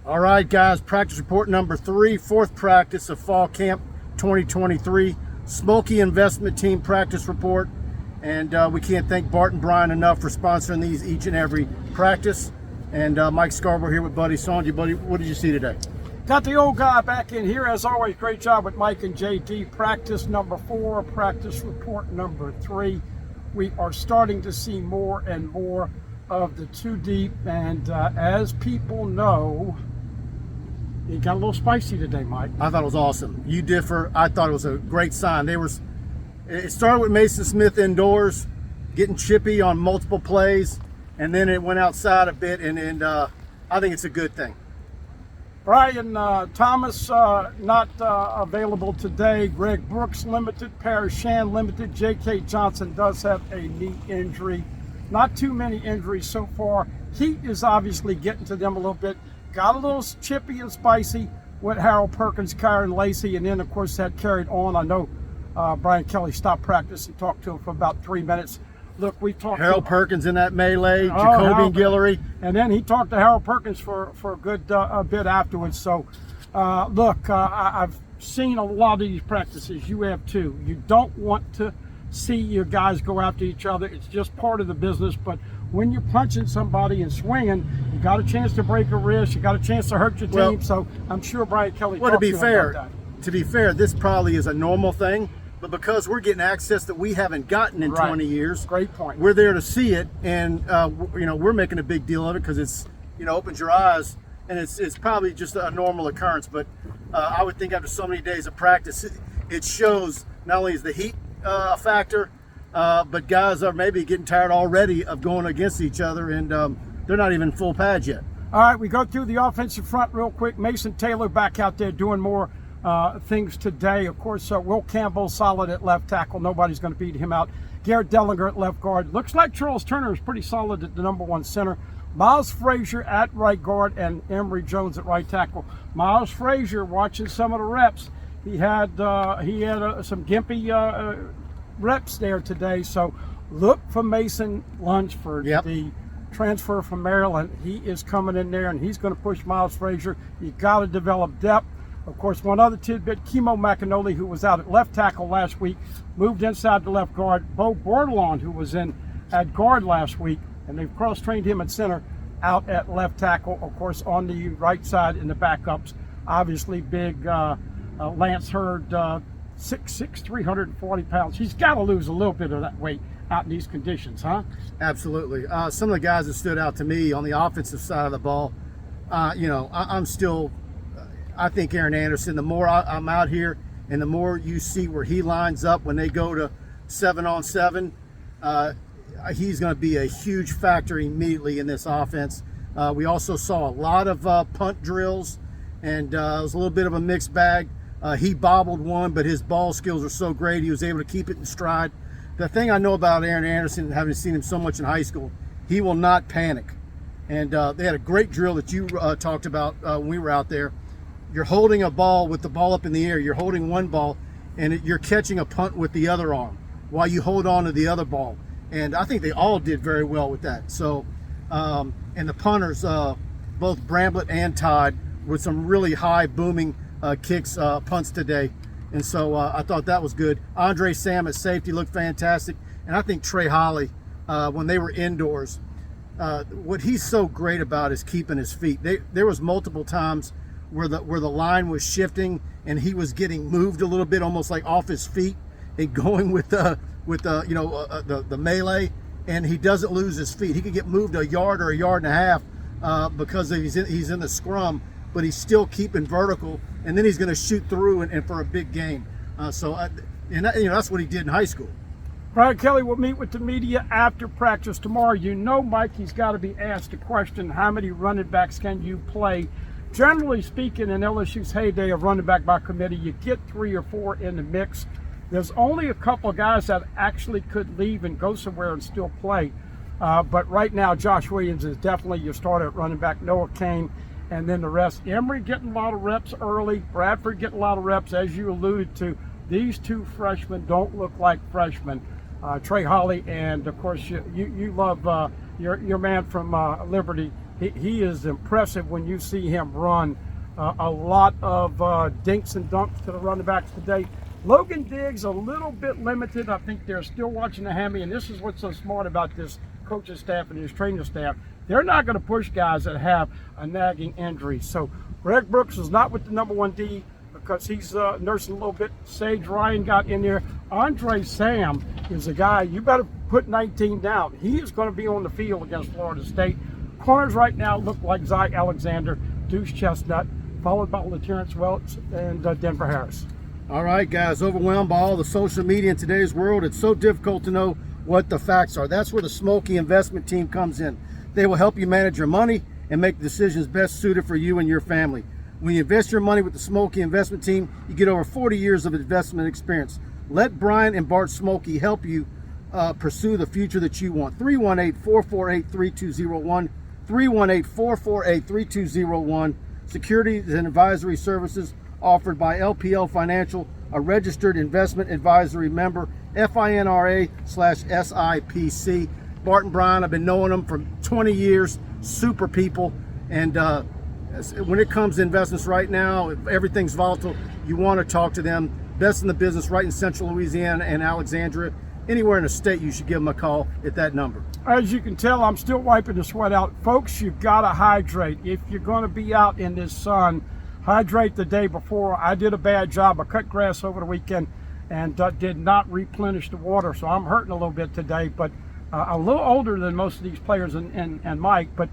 All right, guys, practice report number 3, fourth practice of Fall Camp 2023. Schmolke Investment Team practice report. And we can't thank Bart and Brian enough for sponsoring these each and every practice. And Mike Scarborough here with Buddy Songy. Buddy, what did you see today? Got the old guy back in here. As always, great job with Mike and JD. Practice number 4, practice report number 3. We are starting to see more and more of the 2 deep. And as people know, it got a little spicy today, Mike. I thought it was awesome. You differ. I thought it was a great sign. It started with Mason Smith indoors, getting chippy on multiple plays, and then it went outside a bit, and I think it's a good thing. Brian Thomas not available today. Greg Brooks limited. Parrish Shan limited. J.K. Johnson does have a knee injury. Not too many injuries so far. Heat is obviously getting to them a little bit. Got a little chippy and spicy with Harold Perkins, Kyron Lacey, and then of course that carried on. I know Brian Kelly stopped practice and talked to him for about 3 minutes. Look, we talked Harold to Perkins in that melee, Jacoby and Guillory. And then he talked to Harold Perkins for a good bit afterwards. So, look, I've seen a lot of these practices. You have too. You don't want to see your guys go after each other. It's just part of the business. But when you're punching somebody and swinging, you got a chance to break a wrist. You got a chance to hurt your team. So I'm sure Brian Kelly talked to him about that. To be fair, this probably is a normal thing. But because we're getting access that we haven't gotten in 20 years, great point. We're there to see it, and we're making a big deal of it because it's opens your eyes, and it's probably just a normal occurrence. But I would think after so many days of practice, it shows not only is the heat a factor, but guys are maybe getting tired already of going against each other, and they're not even full pads yet. All right, we go through the offensive front real quick. Mason Taylor back out there doing more things today. Of course, Will Campbell solid at left tackle. Nobody's going to beat him out. Garrett Dellinger at left guard. Looks like Charles Turner is pretty solid at the number 1 center. Miles Frazier at right guard and Emory Jones at right tackle. Miles Frazier, watching some of the reps, he had some gimpy reps there today. So look for Mason Lunsford, the transfer from Maryland. He is coming in there and he's going to push Miles Frazier. You got to develop depth. Of course, one other tidbit, Kimo McAnally, who was out at left tackle last week, moved inside the left guard. Bo Bordelon, who was in at guard last week, and they've cross-trained him at center, out at left tackle. Of course, on the right side in the backups, obviously big Lance Hurd, 6'6", 340 pounds. He's got to lose a little bit of that weight out in these conditions, huh? Absolutely. Some of the guys that stood out to me on the offensive side of the ball, I think Aaron Anderson, the more I'm out here and the more you see where he lines up when they go to 7-on-7, he's going to be a huge factor immediately in this offense. We also saw a lot of punt drills, and it was a little bit of a mixed bag. He bobbled one, but his ball skills are so great, he was able to keep it in stride. The thing I know about Aaron Anderson, having seen him so much in high school, he will not panic. And they had a great drill that you talked about when we were out there. You're holding a ball with the ball up in the air. You're holding one ball, and you're catching a punt with the other arm while you hold on to the other ball. And I think they all did very well with that. So, and the punters, both Bramblett and Todd, with some really high booming kicks, punts today. And so I thought that was good. Andre Sam at safety looked fantastic. And I think Trey Holly, when they were indoors, what he's so great about is keeping his feet. There was multiple times where the line was shifting and he was getting moved a little bit, almost like off his feet, and going with the melee, and he doesn't lose his feet. He could get moved a yard or a yard and a half because he's in the scrum, but he's still keeping vertical, and then he's going to shoot through and for a big gain. That's what he did in high school. Brian Kelly will meet with the media after practice tomorrow. You know, Mike, he's got to be asked a question: how many running backs can you play? Generally speaking, in LSU's heyday of running back by committee, you get 3 or 4 in the mix. There's only a couple of guys that actually could leave and go somewhere and still play. But right now, Josh Williams is definitely your starter at running back. Noah Kane, and then the rest. Emory getting a lot of reps early. Bradford getting a lot of reps, as you alluded to. These 2 freshmen don't look like freshmen. Trey Holly, and of course you love your man from Liberty, he is impressive when you see him run. A lot of dinks and dunks to the running backs today. Logan Diggs a little bit limited. I think they're still watching the hammy, and this is what's so smart about this coaching staff and his training staff. They're not going to push guys that have a nagging injury. So Greg Brooks is not with the number 1 D because he's nursing a little bit. Sage Ryan got in there. Andre Sam is a guy you better put 19 down. He is going to be on the field against Florida State. Corners right now look like Zy Alexander, Deuce Chestnut, followed by Laterrence Welch and Denver Harris. All right, guys, overwhelmed by all the social media in today's world, it's so difficult to know what the facts are. That's where the Schmolke investment team comes in. They will help you manage your money and make decisions best suited for you and your family. When you invest your money with the Schmolke investment team, you get over 40 years of investment experience. Let Brian and Bart Schmolke help you pursue the future that you want. 318-448-3201, 318-448-3201. Securities and advisory services offered by LPL Financial, a registered investment advisory member, FINRA/SIPC. Bart and Brian, I've been knowing them for 20 years, super people. And when it comes to investments right now, if everything's volatile, you want to talk to them. Best in the business right in Central Louisiana and Alexandria. Anywhere in the state, you should give them a call at that number. As you can tell, I'm still wiping the sweat out. Folks, you've got to hydrate. If you're going to be out in this sun, hydrate the day before. I did a bad job. I cut grass over the weekend and did not replenish the water, so I'm hurting a little bit today, but a little older than most of these players and Mike. But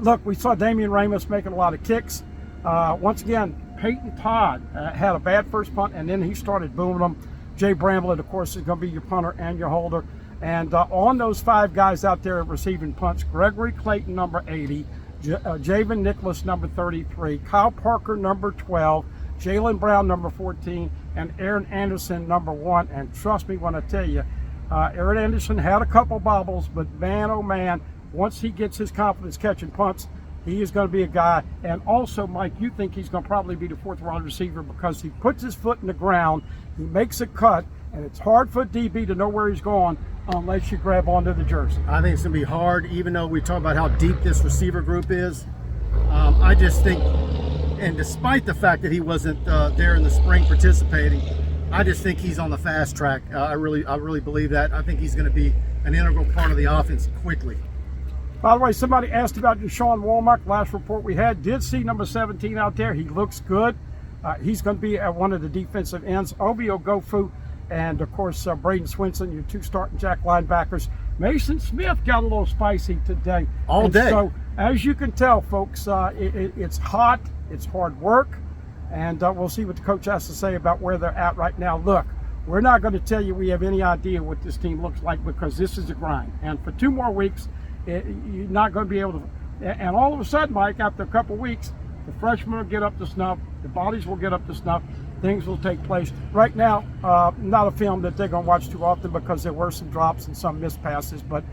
look, we saw Damian Ramos making a lot of kicks. Once again, Peyton Todd had a bad first punt, and then he started booming them. Jay Bramblett, of course, is going to be your punter and your holder. And on those 5 guys out there receiving punts, Gregory Clayton, number 80, Javen Nicholas, number 33, Kyle Parker, number 12, Jalen Brown, number 14, and Aaron Anderson, number 1. And trust me when I tell you, Aaron Anderson had a couple bobbles, but man, oh man, once he gets his confidence catching punts, he is going to be a guy. And also, Mike, you think he's going to probably be the 4th wide receiver because he puts his foot in the ground, he makes a cut, and it's hard for a DB to know where he's going unless you grab onto the jersey. I think it's going to be hard, even though we talk about how deep this receiver group is. I just think, and despite the fact that he wasn't there in the spring participating, I just think he's on the fast track. I really believe that. I think he's going to be an integral part of the offense quickly. By the way, somebody asked about Deshaun Walmart. Last report we had, did see number 17 out there. He looks good. He's going to be at one of the defensive ends. Ovio Gofu and, of course, Braden Swinson, your 2 starting jack linebackers. Mason Smith got a little spicy today. All day. So, as you can tell, folks, it's hot. It's hard work. And we'll see what the coach has to say about where they're at right now. Look, we're not going to tell you we have any idea what this team looks like because this is a grind. And for 2 more weeks, you're not going to be able to. And all of a sudden, Mike, after a couple weeks, the freshmen will get up to snuff. The bodies will get up to snuff. Things will take place. Right now, not a film that they're going to watch too often because there were some drops and some missed passes. But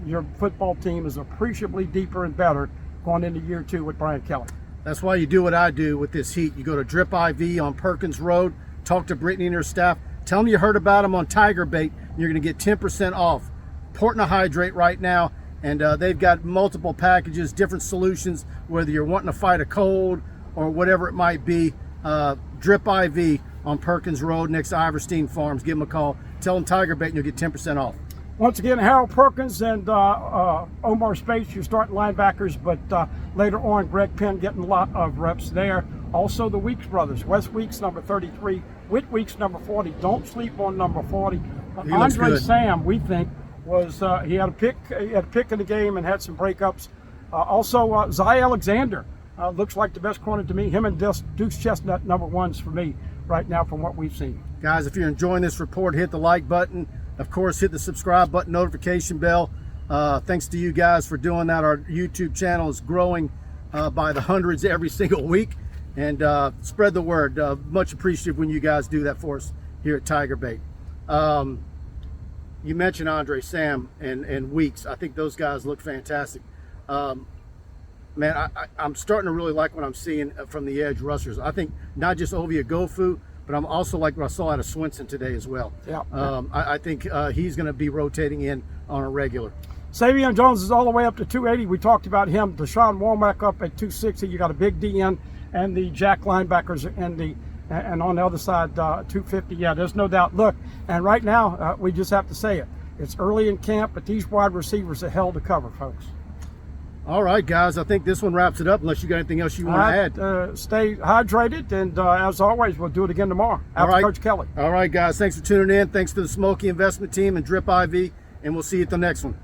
your football team is appreciably deeper and better going into year 2 with Brian Kelly. That's why you do what I do with this heat. You go to Drip IV on Perkins Road, talk to Brittany and her staff, tell them you heard about them on TigerBait, and you're going to get 10% off. Important to hydrate right now, and they've got multiple packages, different solutions, whether you're wanting to fight a cold or whatever it might be. Drip IV on Perkins Road next to Iverstein Farms. Give them a call. Tell them TigerBait and you'll get 10% off. Once again, Harold Perkins and Omar Space, your starting linebackers, but later on, Greg Penn getting a lot of reps there. Also, the Weeks brothers, Wes Weeks, number 33, Whit Weeks, number 40. Don't sleep on number 40. Andre Sam, we think, was he had a pick in the game and had some breakups. Also, Zy Alexander looks like the best corner to me. Him and Deuce Chestnut, number 1s for me right now from what we've seen. Guys, if you're enjoying this report, hit the like button. Of course, hit the subscribe button, notification bell. Thanks to you guys for doing that. Our YouTube channel is growing by the hundreds every single week. And spread the word. Much appreciative when you guys do that for us here at TigerBait. You mentioned Andre Sam and Weeks. I think those guys look fantastic. Man, I'm starting to really like what I'm seeing from the edge rushers. I think not just Ovia Gofu, but I'm also like what I saw out of Swinson today as well. Yeah. I think he's going to be rotating in on a regular. Savion Jones is all the way up to 280. We talked about him. Deshaun Womack up at 260. You got a big DN and the Jack linebackers and on the other side 250. Yeah, there's no doubt. Look, and right now we just have to say it. It's early in camp, but these wide receivers are hell to cover, folks. All right, guys. I think this one wraps it up. Unless you got anything else you want to add. Stay hydrated, and as always, we'll do it again tomorrow after right. Coach Kelly. All right, guys. Thanks for tuning in. Thanks to the Schmolke investment team and Drip IV, and we'll see you at the next one.